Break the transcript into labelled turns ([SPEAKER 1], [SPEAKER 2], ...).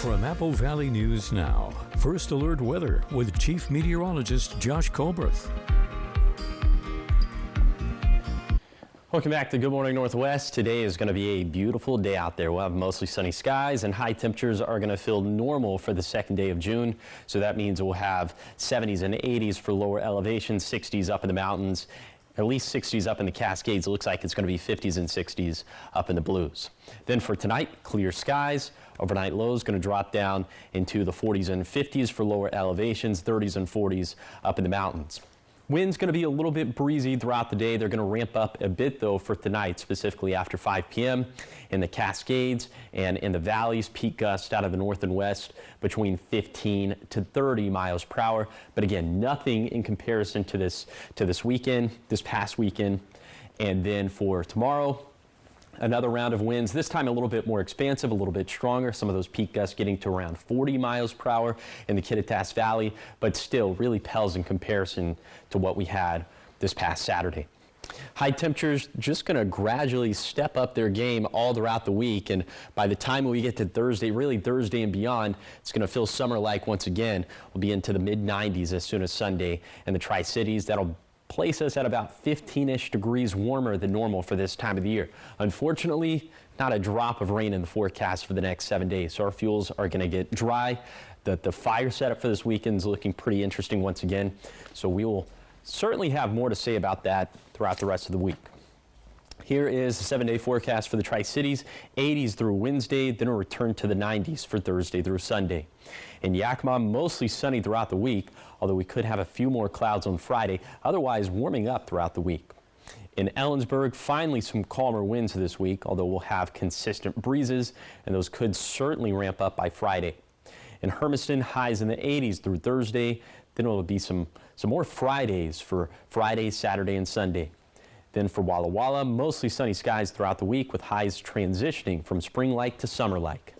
[SPEAKER 1] From Apple Valley News Now, First Alert Weather with Chief Meteorologist Josh Colbreth.
[SPEAKER 2] Welcome back to Good Morning Northwest. Today is going to be a beautiful day out there. We'll have mostly sunny skies and high temperatures are going to feel normal for the second day of June. So that means we'll have 70s and 80s for lower elevations, 60s up in the mountains, at least 60s up in the Cascades. It looks like it's going to be 50s and 60s up in the Blues. Then for tonight, clear skies. Overnight lows going to drop down into the 40s and 50s for lower elevations, 30s and 40s up in the mountains. Wind's going to be a little bit breezy throughout the day. They're going to ramp up a bit, though, for tonight, specifically after 5 p.m. in the Cascades and in the valleys. Peak gusts out of the north and west between 15 to 30 miles per hour. But again, nothing in comparison to this weekend, this past weekend. And then for tomorrow, another round of winds, this time a little bit more expansive, a little bit stronger. Some of those peak gusts getting to around 40 miles per hour in the Kittitas Valley, but still really pales in comparison to what we had this past Saturday. High temperatures just going to gradually step up their game all throughout the week, and by the time we get to Thursday, really Thursday and beyond, it's going to feel summer-like once again. We'll be into the mid-90s as soon as Sunday in the Tri-Cities. That'll place us at about 15-ish degrees warmer than normal for this time of the year. Unfortunately, not a drop of rain in the forecast for the next 7 days, so our fuels are going to get dry. The fire setup for this weekend is looking pretty interesting once again, so we will certainly have more to say about that throughout the rest of the week. Here is the 7-day forecast for the Tri-Cities. 80s through Wednesday, then a return to the 90s for Thursday through Sunday. In Yakima, mostly sunny throughout the week, although we could have a few more clouds on Friday, otherwise warming up throughout the week. In Ellensburg, finally some calmer winds this week, although we'll have consistent breezes, and those could certainly ramp up by Friday. In Hermiston, highs in the 80s through Thursday, then it will be some more Fridays for Friday, Saturday, and Sunday. Then for Walla Walla, mostly sunny skies throughout the week with highs transitioning from spring-like to summer-like.